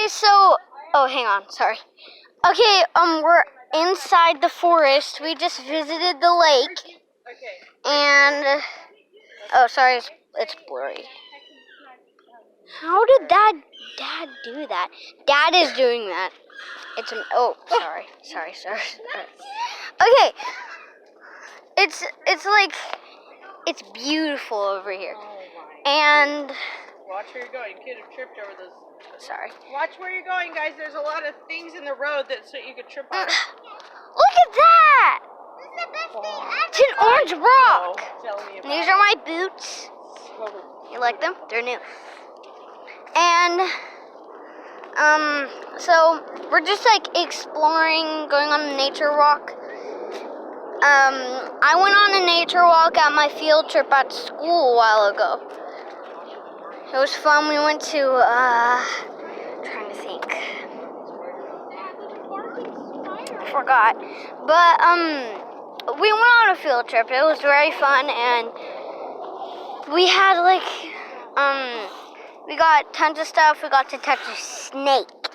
Okay, so hang on, sorry. Okay, we're inside the forest. We just visited the lake. And sorry, it's blurry. How did Dad do that? Dad is doing that. Sorry. Okay. It's like it's beautiful over here. And watch where you're going. You could have tripped over those. Sorry. Watch where you're going, guys. There's a lot of things in the road so you could trip on. Look at that! This is the best thing ever. It's an orange rock. These are my boots. You like them? They're new. And so we're just like exploring, going on a nature walk. I went on a nature walk at my field trip at school a while ago. It was fun. We went to, trying to think. I forgot. But, we went on a field trip. It was very fun, and we had, we got tons of stuff. We got to touch a snake.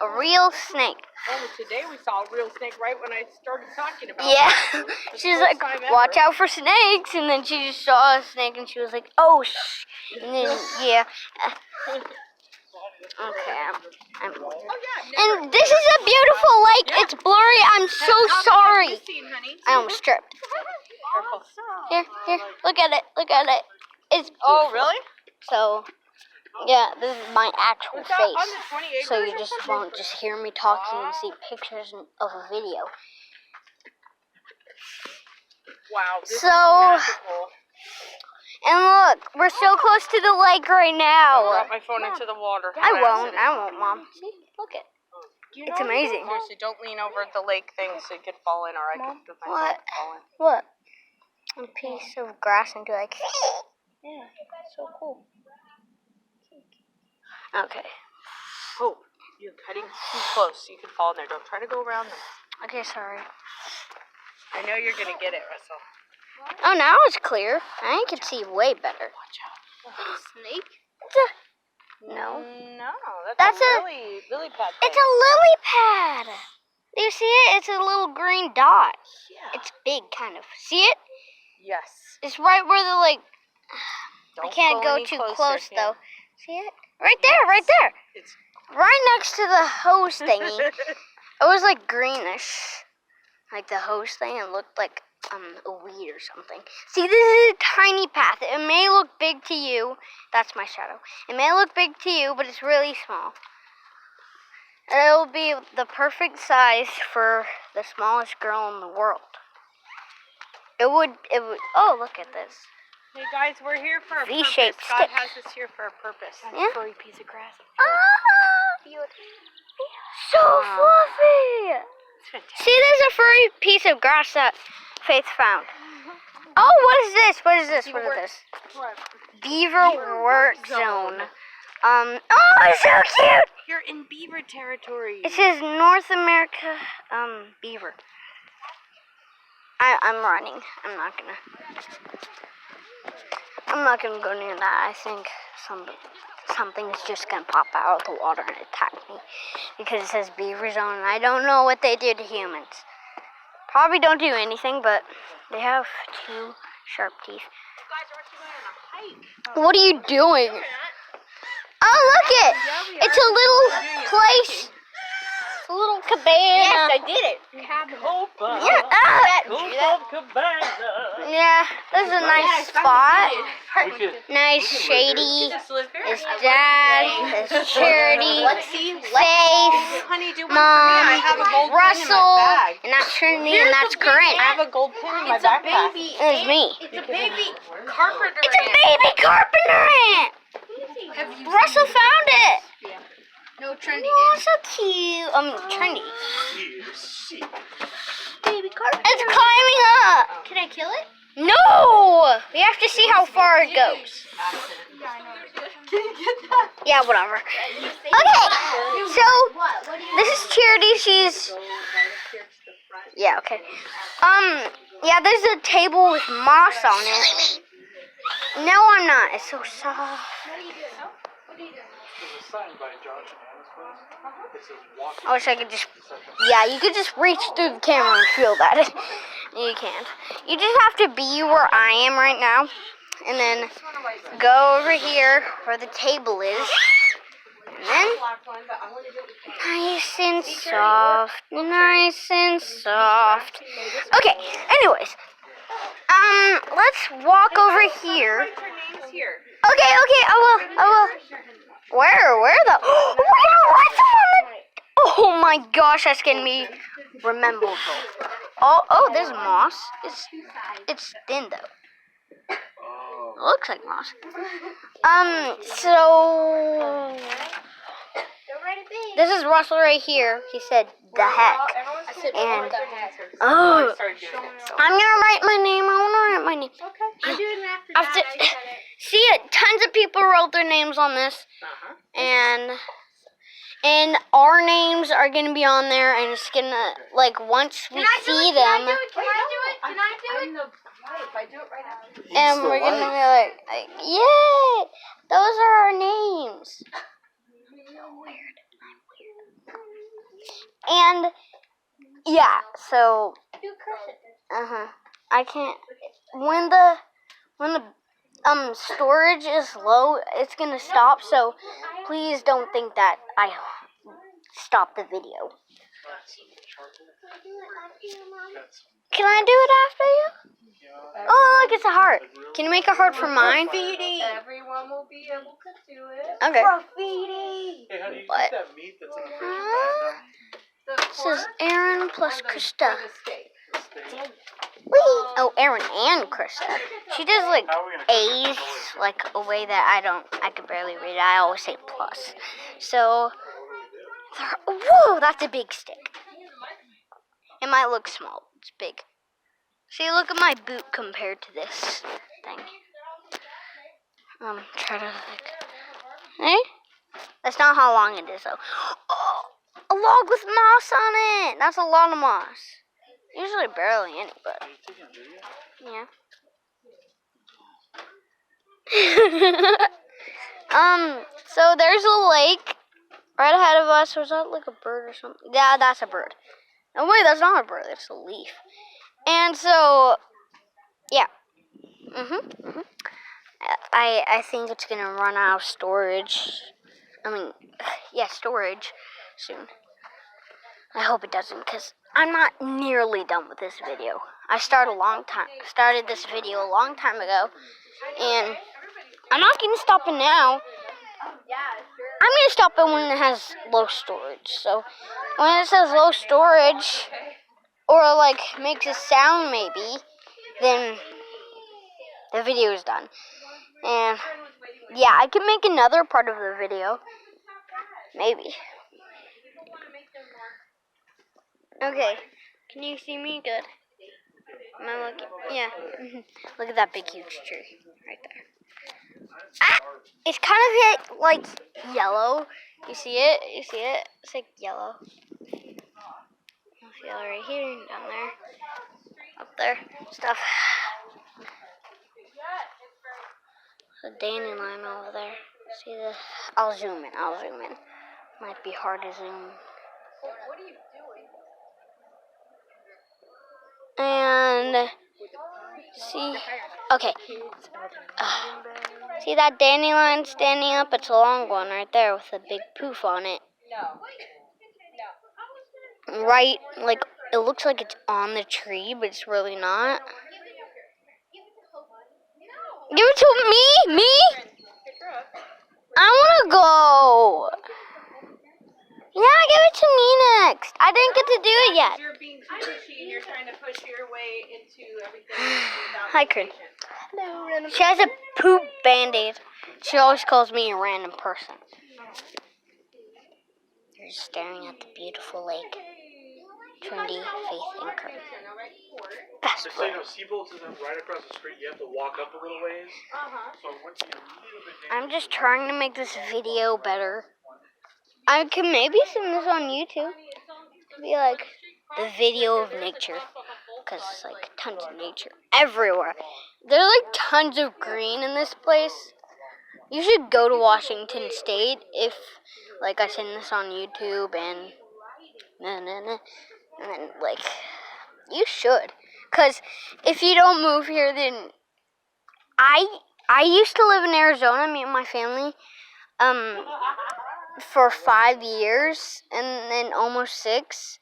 A real snake. Oh, today we saw a real snake right when I started talking about it. She's like, watch out for snakes. And then she just saw a snake and she was like, oh, shh. And then, yeah. Okay. And this is a beautiful lake. Yeah. It's blurry. I'm so sorry. I almost tripped. Here. Look at it. It's beautiful. Oh, really? So, yeah, this is my actual face. So you just won't just hear me talking and see pictures of a video. Wow, this is magical. And look, we're so close to the lake right now. I dropped my phone into the water. I won't, Mom. See, look it. It's amazing. Seriously, don't lean over at the lake thing so you could fall in, or I could fall in. What? A piece of grass and be like, yeah, so cool. Okay. Oh, you're cutting too close. You could fall in there. Don't try to go around them. Okay, sorry. I know you're going to get it, Russell. Oh, now it's clear. I can see way better. Watch out. A snake? No. No, that's a lily pad thing. It's a lily pad. Do you see it? It's a little green dot. Yeah. It's big, kind of. See it? Yes. It's right where the, Don't I can't go too close, yeah. though. See it? Right there. It's right next to the hose thingy. It was greenish. Like the hose thing. It looked like a weed or something. See, this is a tiny path. It may look big to you. That's my shadow. It may look big to you, but it's really small. It'll be the perfect size for the smallest girl in the world. It would. Oh, look at this. Hey guys, we're here for a V-shaped purpose. God stick. has us here for a purpose. Yeah. A furry piece of grass. So fluffy. It's fantastic. See, there's a furry piece of grass that Faith found. Oh, what is this? What is this? Beaver work zone. Oh, it's so cute. You're in beaver territory. It says North America, beaver. I'm running. I'm not gonna go near that. I think something is just gonna pop out of the water and attack me because it says beaver zone. And I don't know what they do to humans. Probably don't do anything, but they have 2 sharp teeth. Guys, we're actually going on a hike. What are you doing? Oh, look it! It's a little place. A little cabana. Yes, I did it. Yeah, this is a nice spot. Nice, shady. It's Dad, it's Charity, Faith, Mom, Russell, and that's Trinity, and that's Corinne. I have a gold pin in my backpack. It's me. It's a baby carpenter ant. It's a baby carpenter ant. Russell found it. No, Trinity. Oh, so cute. Trinity. Baby carpenter. It's climbing up. Can I kill it? No! We have to see how far it goes. Can you get that? Yeah, whatever. Okay, so this is Charity. She's... Yeah, okay. Yeah, there's a table with moss on it. No, I'm not. It's so soft. Signed by Josh and Anna's phone. I wish I could just... Yeah, you could just reach through the camera and feel that. You can't. You just have to be where I am right now. And then go over here where the table is. And then... Nice and soft. Nice and soft. Okay, anyways. Let's walk over here. Okay, I will. Where though? Oh my gosh, that's gonna be rememberable. Oh, there's moss. It's thin though. It looks like moss. So this is Russell right here. He said, "The heck," and I'm gonna write my name. I wanna write my name. Okay, I'm doing it after that. See it. Tons of people wrote their names on this, and our names are gonna be on there, and it's gonna like once we see them. Can I do it? If I do it right after. And we're gonna be like, yay! Those are our names. I'm weird. And yeah, so I can't when the storage is low, it's gonna stop. So please don't think that I stopped the video. Can I do it after you? Oh, look, it's a heart. Can you make a heart for mine? Graffiti. Everyone will be able to do it. Okay. Graffiti. Hey, how do you What? keep that meat that's in the fridge? This is Aaron plus Krista. The steak. Whee! Oh, Aaron and Krista. She does like How are we gonna cook A's, it? like a way that I could barely read. I always say plus. So, whoa, that's a big stick. It might look small. It's big. See, look at my boot compared to this thing. Try to like... Eh? That's not how long it is, though. Oh, a log with moss on it! That's a lot of moss. Usually barely any, but... Yeah. So there's a lake right ahead of us. Was that like a bird or something? Yeah, that's a bird. No, wait, that's not a bird. That's a leaf. And so, yeah. I think it's gonna run out of storage. Storage soon. I hope it doesn't, because I'm not nearly done with this video. I started this video a long time ago, and I'm not gonna stop it now. I'm gonna stop it when it has low storage. So when it says low storage, or like makes a sound maybe, then the video is done. And yeah, I can make another part of the video. Maybe. Okay. Can you see me good? Am I looking? Yeah. Look at that big huge tree right there. Ah! It's kind of like yellow. You see it? You see it? It's like yellow. Yellow right here and down there. Up there. Stuff. The dandelion over there. See the... I'll zoom in. Might be hard to zoom. What are you doing? And... See... Okay. See that dandelion standing up? It's a long one right there with a big poof on it. No. Right, like, it looks like it's on the tree, but it's really not. Give it to me? Me? I want to go. Yeah, give it to me next. I didn't get to do it yet. You're being too pushy and you're trying to push your way into everything. Hi, Kern. She has a poop band-aid. She always calls me a random person. You're staring at the beautiful lake. Trinity, Faith, and Kern. Best They say friend. no Seabolts isn't right across the street. You have to walk up a little ways. So once you get a little bit I'm just trying to make this video better. I could maybe send this on YouTube. It'd be like the video of nature. Because it's like tons of nature everywhere. There's like tons of green in this place. You should go to Washington State if, like, I send this on YouTube and then, like, you should. Because if you don't move here, then I used to live in Arizona, me and my family, for 5 years, and then almost 6.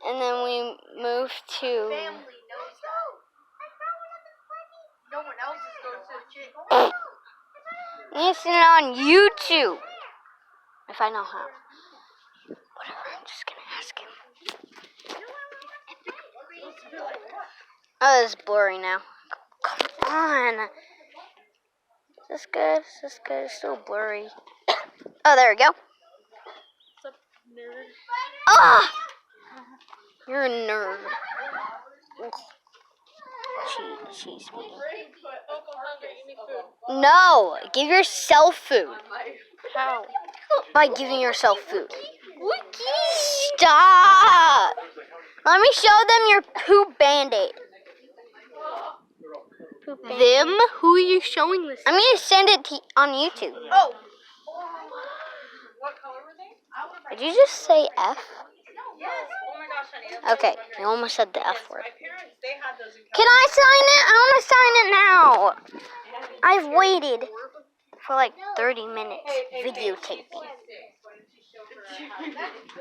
And then we moved to... No one else is going to the You send it on YouTube. If I know how. Whatever, I'm just gonna ask him. Oh, it's blurry now. Come on. Is this good? Is this good? It's still blurry. Oh, there we go. What's up, nerd? Ah! You're a nerd. Cheese me. No! Give yourself food. How? By giving yourself food. Stop! Let me show them your poop band-aid. Them? Who are you showing this? I'm gonna send it to on YouTube. Oh. What color were they? Did you just say F? Yes. Oh my gosh, honey. Okay, you almost said the F word. My parents, they had those in Can I sign it? I want to sign it now. I've waited for like 30 minutes videotaping.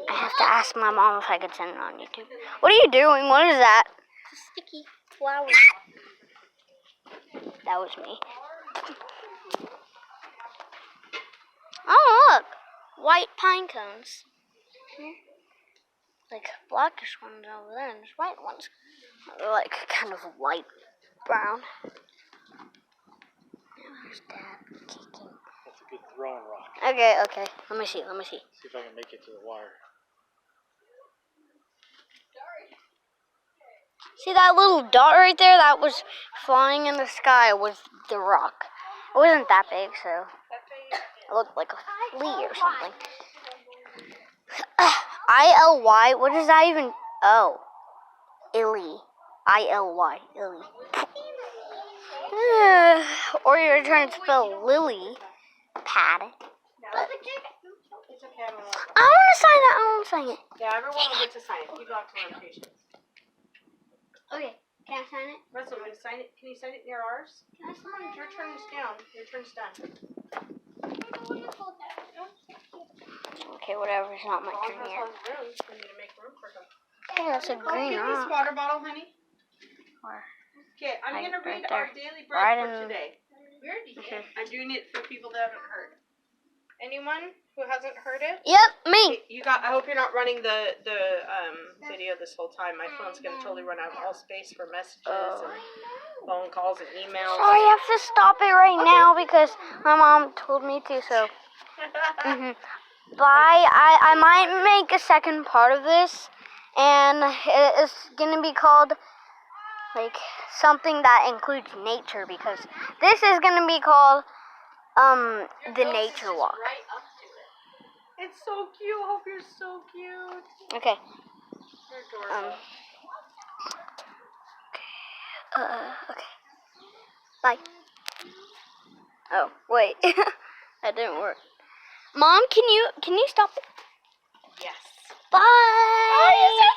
I have to ask my mom if I could send it on YouTube. What are you doing? What is that? Sticky flower. That was me. Oh, look. White pine cones. Like blackish ones over there, and there's white ones. They're like kind of light brown. There's Dad kicking. That's a good throwing rock. Okay. Let me see. See if I can make it to the wire. See that little dot right there? That was flying in the sky was the rock. It wasn't that big, so it looked like a flea or something. ILY? What does that even... Oh. Illy. ILY. Illy. Or you're trying to spell lily pad. But It's okay, I want to sign it. Yeah, everyone will get to sign it. People have to learn patience. Okay. Can I sign it? Russell, can you sign it near ours? Come on, your turn is down. Your turn's done. Okay, whatever. It's not my turn That's yet. all the room. We need to make room for him. Hey, that's a green Give me this rock. water bottle, honey. Or- Okay, I'm Right- gonna right read there. our daily Right bread for in- today. I'm doing it for people that haven't heard. Anyone who hasn't heard it? Yep, me. You got. I hope you're not running the video this whole time. My phone's gonna totally run out of all space for messages and phone calls and emails. Sorry, I have to stop it right now because my mom told me to, so. Bye. I might make a second part of this, and it's gonna be called, like, something that includes nature, because this is gonna be called, the nature walk. Right up to it. It's so cute. I hope you're so cute. Okay. You're adorable. Okay. Bye. Oh, wait. That didn't work. Mom, can you stop it? Yes. Bye.